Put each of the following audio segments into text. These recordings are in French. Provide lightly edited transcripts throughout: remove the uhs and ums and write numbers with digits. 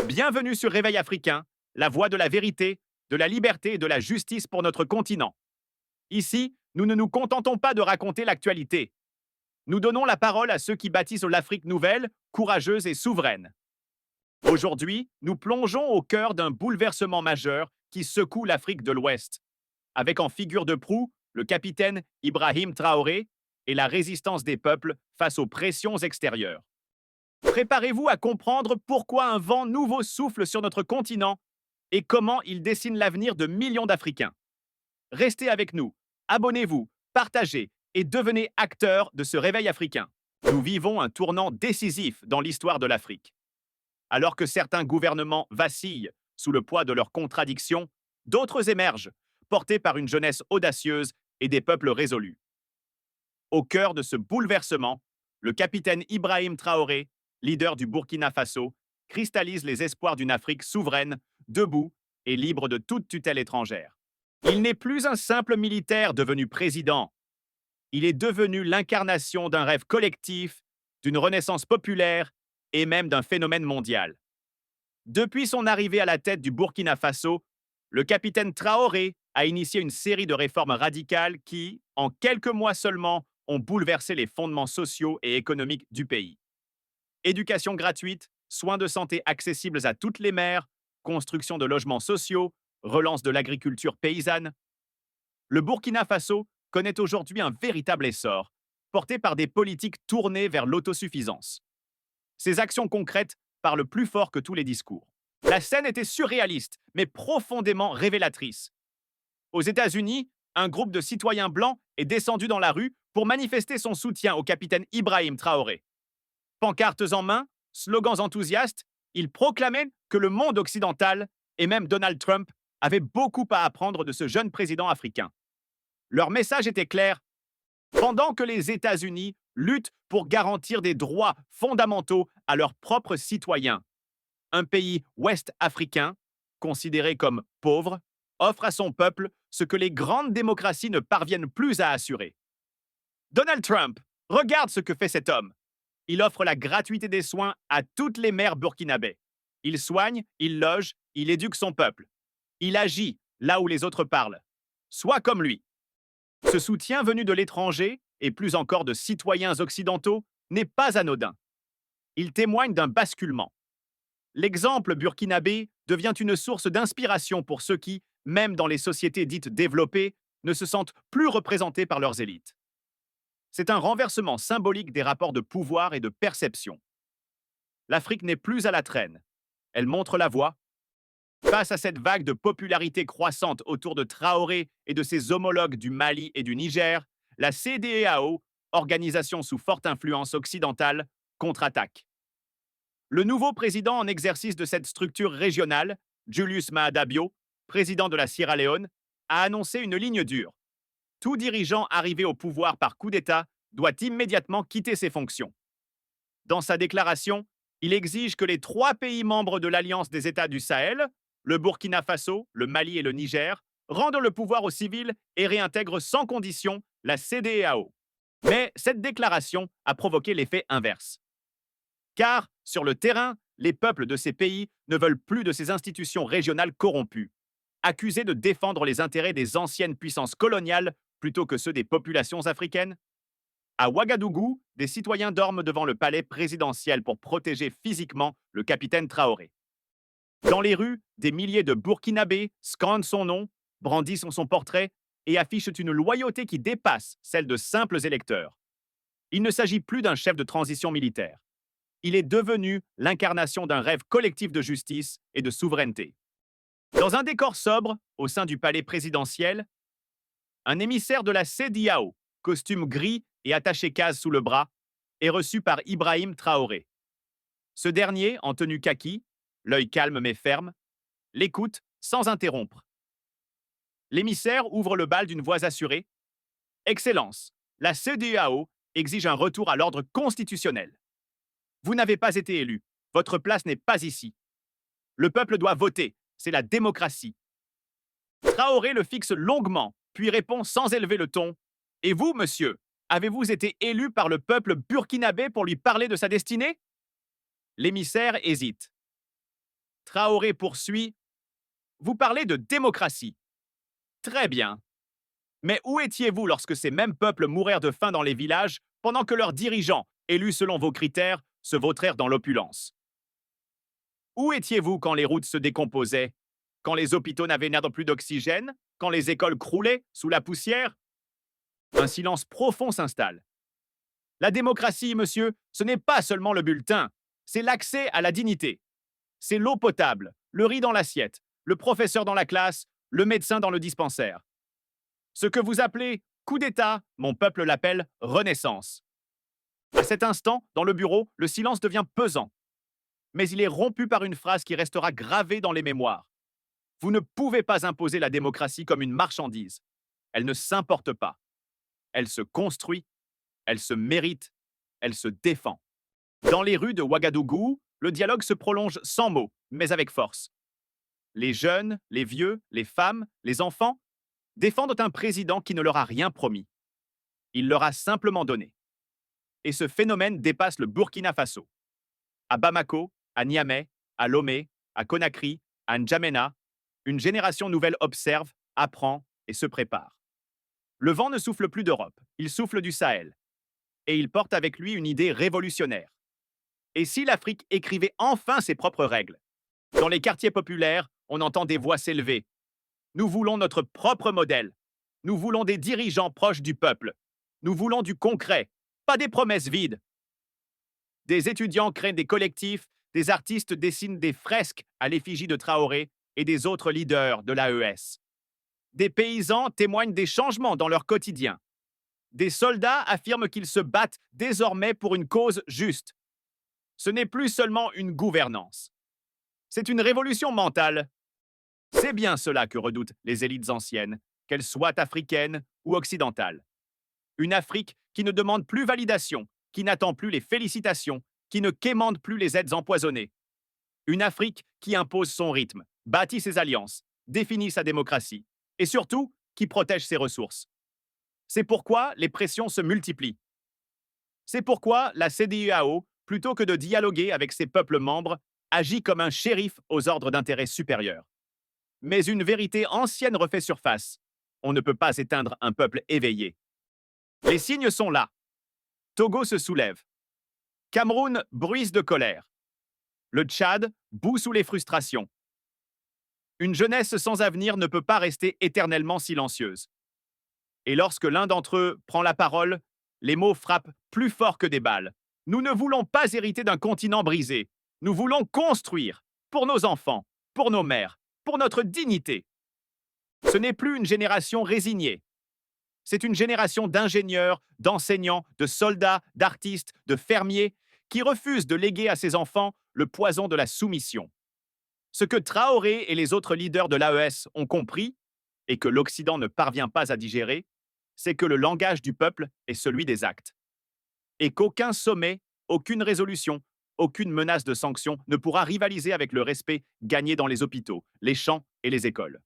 Bienvenue sur Réveil africain, la voix de la vérité, de la liberté et de la justice pour notre continent. Ici, nous ne nous contentons pas de raconter l'actualité. Nous donnons la parole à ceux qui bâtissent l'Afrique nouvelle, courageuse et souveraine. Aujourd'hui, nous plongeons au cœur d'un bouleversement majeur qui secoue l'Afrique de l'Ouest, avec en figure de proue le capitaine Ibrahim Traoré et la résistance des peuples face aux pressions extérieures. Préparez-vous à comprendre pourquoi un vent nouveau souffle sur notre continent et comment il dessine l'avenir de millions d'Africains. Restez avec nous, abonnez-vous, partagez et devenez acteurs de ce réveil africain. Nous vivons un tournant décisif dans l'histoire de l'Afrique. Alors que certains gouvernements vacillent sous le poids de leurs contradictions, d'autres émergent, portés par une jeunesse audacieuse et des peuples résolus. Au cœur de ce bouleversement, le capitaine Ibrahim Traoré, leader du Burkina Faso, cristallise les espoirs d'une Afrique souveraine, debout et libre de toute tutelle étrangère. Il n'est plus un simple militaire devenu président. Il est devenu l'incarnation d'un rêve collectif, d'une renaissance populaire et même d'un phénomène mondial. Depuis son arrivée à la tête du Burkina Faso, le capitaine Traoré a initié une série de réformes radicales qui, en quelques mois seulement, ont bouleversé les fondements sociaux et économiques du pays. Éducation gratuite, soins de santé accessibles à toutes les mères, construction de logements sociaux, relance de l'agriculture paysanne. Le Burkina Faso connaît aujourd'hui un véritable essor, porté par des politiques tournées vers l'autosuffisance. Ces actions concrètes parlent plus fort que tous les discours. La scène était surréaliste, mais profondément révélatrice. Aux États-Unis, un groupe de citoyens blancs est descendu dans la rue pour manifester son soutien au capitaine Ibrahim Traoré. Pancartes en main, slogans enthousiastes, ils proclamaient que le monde occidental, et même Donald Trump, avaient beaucoup à apprendre de ce jeune président africain. Leur message était clair. Pendant que les États-Unis luttent pour garantir des droits fondamentaux à leurs propres citoyens, un pays ouest-africain, considéré comme pauvre, offre à son peuple ce que les grandes démocraties ne parviennent plus à assurer. Donald Trump, regarde ce que fait cet homme. Il offre la gratuité des soins à toutes les mères burkinabés. Il soigne, il loge, il éduque son peuple. Il agit là où les autres parlent. Sois comme lui. Ce soutien venu de l'étranger, et plus encore de citoyens occidentaux, n'est pas anodin. Il témoigne d'un basculement. L'exemple burkinabé devient une source d'inspiration pour ceux qui, même dans les sociétés dites développées, ne se sentent plus représentés par leurs élites. C'est un renversement symbolique des rapports de pouvoir et de perception. L'Afrique n'est plus à la traîne. Elle montre la voie. Face à cette vague de popularité croissante autour de Traoré et de ses homologues du Mali et du Niger, la CEDEAO, organisation sous forte influence occidentale, contre-attaque. Le nouveau président en exercice de cette structure régionale, Julius Maada Bio, président de la Sierra Leone, a annoncé une ligne dure. Tout dirigeant arrivé au pouvoir par coup d'État doit immédiatement quitter ses fonctions. Dans sa déclaration, il exige que les 3 pays membres de l'Alliance des États du Sahel, le Burkina Faso, le Mali et le Niger, rendent le pouvoir aux civils et réintègrent sans condition la CEDEAO. Mais cette déclaration a provoqué l'effet inverse. Car, sur le terrain, les peuples de ces pays ne veulent plus de ces institutions régionales corrompues, accusées de défendre les intérêts des anciennes puissances coloniales plutôt que ceux des populations africaines. À Ouagadougou, des citoyens dorment devant le palais présidentiel pour protéger physiquement le capitaine Traoré. Dans les rues, des milliers de Burkinabés scandent son nom, brandissent son portrait et affichent une loyauté qui dépasse celle de simples électeurs. Il ne s'agit plus d'un chef de transition militaire. Il est devenu l'incarnation d'un rêve collectif de justice et de souveraineté. Dans un décor sobre, au sein du palais présidentiel, un émissaire de la CEDEAO, costume gris et attaché case sous le bras, est reçu par Ibrahim Traoré. Ce dernier, en tenue kaki, l'œil calme mais ferme, l'écoute sans interrompre. L'émissaire ouvre le bal d'une voix assurée. Excellence, la CEDEAO exige un retour à l'ordre constitutionnel. Vous n'avez pas été élu. Votre place n'est pas ici. Le peuple doit voter. C'est la démocratie. Traoré le fixe longuement, puis répond sans élever le ton. Et vous, monsieur, avez-vous été élu par le peuple burkinabé pour lui parler de sa destinée? L'émissaire hésite. Traoré poursuit. Vous parlez de démocratie. Très bien. Mais où étiez-vous lorsque ces mêmes peuples mourèrent de faim dans les villages pendant que leurs dirigeants, élus selon vos critères, se vautrèrent dans l'opulence? Où étiez-vous quand les routes se décomposaient? Quand les hôpitaux n'avaient plus d'oxygène? Quand les écoles croulaient sous la poussière? Un silence profond s'installe. La démocratie, monsieur, ce n'est pas seulement le bulletin, c'est l'accès à la dignité. C'est l'eau potable, le riz dans l'assiette, le professeur dans la classe, le médecin dans le dispensaire. Ce que vous appelez coup d'État, mon peuple l'appelle renaissance. À cet instant, dans le bureau, le silence devient pesant. Mais il est rompu par une phrase qui restera gravée dans les mémoires. Vous ne pouvez pas imposer la démocratie comme une marchandise. Elle ne s'importe pas. Elle se construit, elle se mérite, elle se défend. Dans les rues de Ouagadougou, le dialogue se prolonge sans mots, mais avec force. Les jeunes, les vieux, les femmes, les enfants défendent un président qui ne leur a rien promis. Il leur a simplement donné. Et ce phénomène dépasse le Burkina Faso. À Bamako, à Niamey, à Lomé, à Conakry, à N'Djamena, une génération nouvelle observe, apprend et se prépare. Le vent ne souffle plus d'Europe, il souffle du Sahel. Et il porte avec lui une idée révolutionnaire. Et si l'Afrique écrivait enfin ses propres règles? Dans les quartiers populaires, on entend des voix s'élever. Nous voulons notre propre modèle. Nous voulons des dirigeants proches du peuple. Nous voulons du concret, pas des promesses vides. Des étudiants créent des collectifs, des artistes dessinent des fresques à l'effigie de Traoré et des autres leaders de l'AES. Des paysans témoignent des changements dans leur quotidien. Des soldats affirment qu'ils se battent désormais pour une cause juste. Ce n'est plus seulement une gouvernance. C'est une révolution mentale. C'est bien cela que redoutent les élites anciennes, qu'elles soient africaines ou occidentales. Une Afrique qui ne demande plus validation, qui n'attend plus les félicitations, qui ne quémande plus les aides empoisonnées. Une Afrique qui impose son rythme, bâtit ses alliances, définit sa démocratie et surtout qui protège ses ressources. C'est pourquoi les pressions se multiplient. C'est pourquoi la CEDEAO, plutôt que de dialoguer avec ses peuples membres, agit comme un shérif aux ordres d'intérêt supérieurs. Mais une vérité ancienne refait surface. On ne peut pas éteindre un peuple éveillé. Les signes sont là. Togo se soulève. Cameroun bruise de colère. Le Tchad bout sous les frustrations. Une jeunesse sans avenir ne peut pas rester éternellement silencieuse. Et lorsque l'un d'entre eux prend la parole, les mots frappent plus fort que des balles. Nous ne voulons pas hériter d'un continent brisé. Nous voulons construire, pour nos enfants, pour nos mères, pour notre dignité. Ce n'est plus une génération résignée. C'est une génération d'ingénieurs, d'enseignants, de soldats, d'artistes, de fermiers qui refusent de léguer à ses enfants le poison de la soumission. Ce que Traoré et les autres leaders de l'AES ont compris, et que l'Occident ne parvient pas à digérer, c'est que le langage du peuple est celui des actes. Et qu'aucun sommet, aucune résolution, aucune menace de sanction ne pourra rivaliser avec le respect gagné dans les hôpitaux, les champs et les écoles.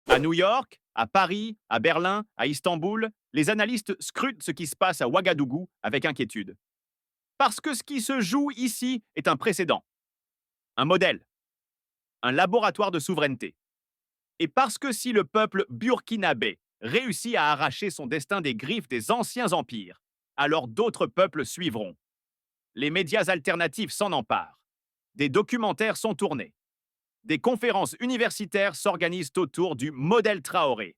À New York, à Paris, à Berlin, à Istanbul, les analystes scrutent ce qui se passe à Ouagadougou avec inquiétude. Parce que ce qui se joue ici est un précédent, un modèle, un laboratoire de souveraineté. Et parce que si le peuple burkinabé réussit à arracher son destin des griffes des anciens empires, alors d'autres peuples suivront. Les médias alternatifs s'en emparent. Des documentaires sont tournés. Des conférences universitaires s'organisent autour du modèle Traoré.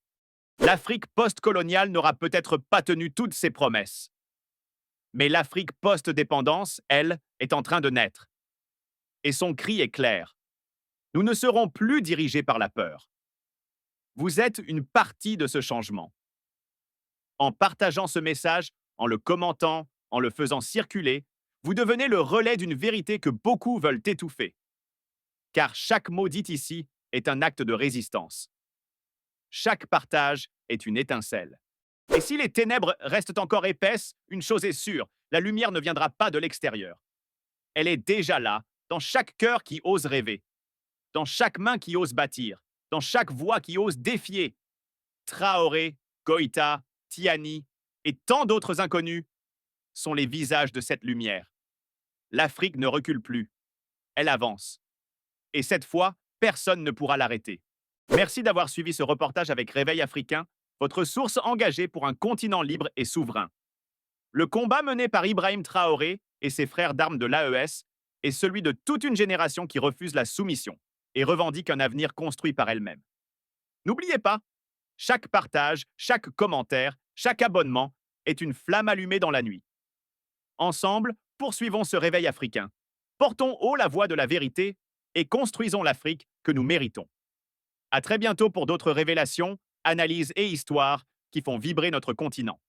L'Afrique post-coloniale n'aura peut-être pas tenu toutes ses promesses. Mais l'Afrique post-dépendance, elle, est en train de naître. Et son cri est clair. Nous ne serons plus dirigés par la peur. Vous êtes une partie de ce changement. En partageant ce message, en le commentant, en le faisant circuler, vous devenez le relais d'une vérité que beaucoup veulent étouffer. Car chaque mot dit ici est un acte de résistance. Chaque partage est une étincelle. Et si les ténèbres restent encore épaisses, une chose est sûre, la lumière ne viendra pas de l'extérieur. Elle est déjà là, dans chaque cœur qui ose rêver, dans chaque main qui ose bâtir, dans chaque voix qui ose défier. Traoré, Goïta, Tiani et tant d'autres inconnus sont les visages de cette lumière. L'Afrique ne recule plus, elle avance. Et cette fois, personne ne pourra l'arrêter. Merci d'avoir suivi ce reportage avec Réveil africain, votre source engagée pour un continent libre et souverain. Le combat mené par Ibrahim Traoré et ses frères d'armes de l'AES est celui de toute une génération qui refuse la soumission et revendique un avenir construit par elle-même. N'oubliez pas, chaque partage, chaque commentaire, chaque abonnement est une flamme allumée dans la nuit. Ensemble, poursuivons ce réveil africain. Portons haut la voix de la vérité et construisons l'Afrique que nous méritons. À très bientôt pour d'autres révélations, analyses et histoires qui font vibrer notre continent.